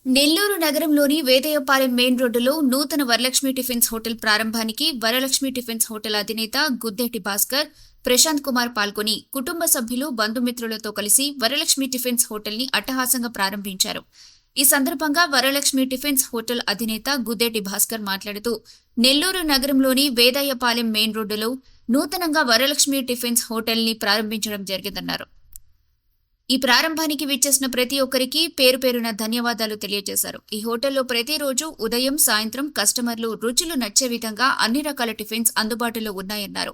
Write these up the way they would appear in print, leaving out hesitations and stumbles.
నెల్లూరు నగరంలోని వేదయ్యపాలెం మెయిన్ రోడ్డులో నూతన వరలక్ష్మి టిఫిన్స్ హోటల్ ప్రారంభానికి వరలక్ష్మి టిఫిన్స్ హోటల్ అధినేత గుద్దేటి భాస్కర్, ప్రశాంత్ కుమార్ పాల్గొని కుటుంబ సభ్యులు, బంధుమిత్రులతో కలిసి వరలక్ష్మి టిఫిన్స్ హోటల్ ని అట్టహాసంగా ప్రారంభించారు. ఈ సందర్భంగా వరలక్ష్మి టిఫిన్స్ హోటల్ అధినేత గుద్దేటి భాస్కర్ మాట్లాడుతూ, నెల్లూరు నగరంలోని వేదయ్యపాలెం మెయిన్ రోడ్డులో నూతనంగా వరలక్ష్మి టిఫిన్స్ హోటల్ ని ప్రారంభించడం జరిగిందన్నారు. ఈ ప్రారంభానికి విచ్చేసిన ప్రతి ఒక్కరికి పేరు పేరున ధన్యవాదాలు తెలియజేశారు. ఈ హోటల్లో ప్రతిరోజు ఉదయం, సాయంత్రం కస్టమర్లు రుచులు నచ్చే విధంగా అన్ని రకాల టిఫిన్స్ అందుబాటులో ఉన్నాయన్నారు.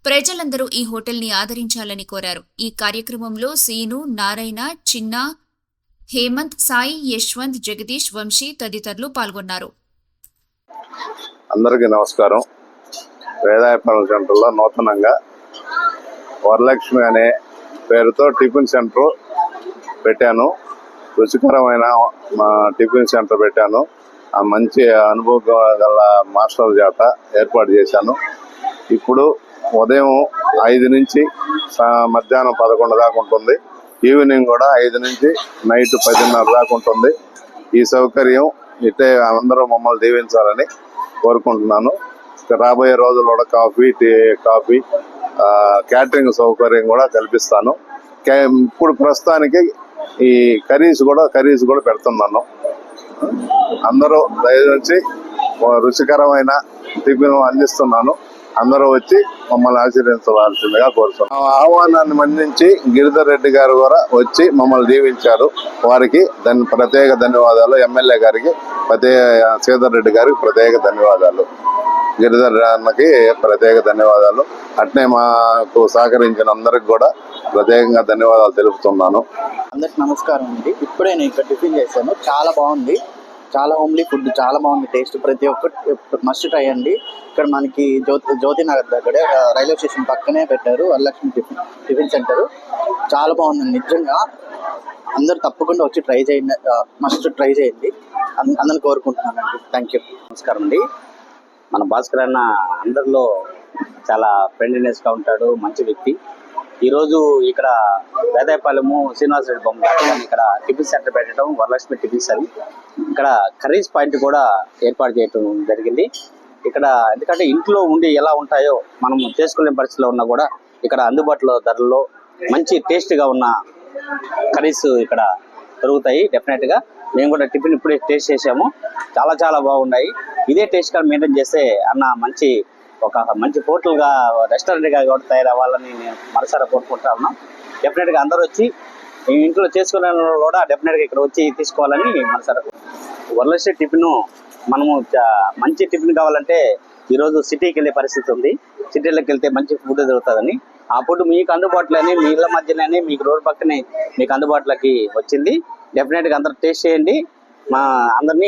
ప్రజలందరూ ఈ హోటల్ని ఆదరించాలని కోరారు. ఈ కార్యక్రమంలో సీను, నారాయణ, చిన్న, హేమంత్, సాయి, యశ్వంత్, జగదీష్, వంశీ తదితరులు పాల్గొన్నారు. అందరికీ నమస్కారం. వేదాయపాలెం సెంటర్లో నూతనంగా వరలక్ష్మి అనే పేరుతో టిఫిన్ సెంటర్ పెట్టాను. రుచికరమైన టిఫిన్ సెంటర్ పెట్టాను. ఆ మంచి అనుభవం గల మాస్టర్ల చేత ఏర్పాటు చేశాను. ఇప్పుడు ఉదయం 5 నుంచి మధ్యాహ్నం 11 దాకా ఉంటుంది. ఈవినింగ్ కూడా 5 నుంచి నైట్ 10:30 దాకా ఉంటుంది. ఈ సౌకర్యం ఇట్టే అందరూ మమ్మల్ని దీవించాలని కోరుకుంటున్నాను. రాబోయే రోజుల్లో కూడా కాఫీ క్యాటరింగ్ సౌకర్యం కూడా కల్పిస్తాను. ఇప్పుడు ప్రస్తుతానికి ఈ కర్రీస్ కూడా పెడుతున్నాను. అందరూ దయచేసి రుచికరమైన టిఫిన్ అందిస్తున్నాను. అందరూ వచ్చి మమ్మల్ని ఆశీర్వదించవలసిందిగా కోరుతున్నాను. ఆహ్వానాన్ని మన్నించి గిరిధర్ రెడ్డి గారు కూడా వచ్చి మమ్మల్ని దీవించారు. వారికి ప్రత్యేక ధన్యవాదాలు. ఎమ్మెల్యే గారికి శ్రీధర్ రెడ్డి గారికి ప్రత్యేక ధన్యవాదాలు. గిరిధర్ అన్నకి ప్రత్యేక ధన్యవాదాలు. అట్నే మాకు సహకరించిన అందరికి కూడా ప్రత్యేకంగా ధన్యవాదాలు తెలుపుతున్నాను. అందరికి నమస్కారం అండి. ఇప్పుడే నేను ఇక్కడ టిఫిన్ చేశాను. చాలా బాగుంది. చాలా హోమ్లీ ఫుడ్, చాలా బాగుంది. టేస్ట్ ప్రతి ఒక్కటి మస్ట్ ట్రై అండి. ఇక్కడ మనకి జ్యోతి నగర్ దగ్గర రైల్వే స్టేషన్ పక్కనే పెట్టారు వరలక్ష్మి టిఫిన్ సెంటర్. చాలా బాగుందండి. నిజంగా అందరూ తప్పకుండా వచ్చి ట్రై చేయండి. మస్ట్ ట్రై చేయండి. అందరిని కోరుకుంటున్నానండి. Thank you. నమస్కారం అండి. మన భాస్కర్ అన్న అందరిలో చాలా ఫ్రెండ్లీనెస్గా ఉంటాడు, మంచి వ్యక్తి. ఈరోజు ఇక్కడ వేదాయపాలెము శ్రీనివాస రెడ్డి బొమ్మ ఇక్కడ టిఫిన్ సెంటర్ పెట్టడం, వరలక్ష్మి టిఫిన్స్ అని ఇక్కడ కర్రీస్ పాయింట్ కూడా ఏర్పాటు చేయడం జరిగింది. ఇక్కడ ఎందుకంటే ఇంట్లో ఉండి ఎలా ఉంటాయో మనం చేసుకునే పరిస్థితిలో ఉన్నా కూడా ఇక్కడ అందుబాటులో ధరల్లో మంచి టేస్ట్గా ఉన్న కర్రీస్ ఇక్కడ దొరుకుతాయి. డెఫినెట్గా మేము కూడా టిఫిన్ ఇప్పుడే టేస్ట్ చేసాము. చాలా చాలా బాగున్నాయి. ఇదే టేస్ట్ గా మెయింటైన్ చేస్తే అన్న మంచి హోటల్గా, రెస్టారెంట్గా కూడా తయారవ్వాలని నేను మనసారా కోరుకుంటా ఉన్నాం. డెఫినెట్గా అందరూ వచ్చి ఇంట్లో చేసుకునే కూడా డెఫినెట్గా ఇక్కడ వచ్చి తీసుకోవాలని మనసారా. వరలక్ష్మి టిఫిన్ మనము మంచి టిఫిన్ కావాలంటే ఈరోజు సిటీకి వెళ్ళే పరిస్థితి ఉంది. సిటీలోకి వెళ్తే మంచి ఫుడ్ దొరుకుతుందని ఆ ఫుడ్ మీకు అందుబాటులోనే, మీ ఇళ్ళ మధ్యలోనే, మీకు రోడ్ పక్కనే మీకు అందుబాటులోకి వచ్చింది. డెఫినెట్గా అందరూ టేస్ట్ చేయండి. మా అందరినీ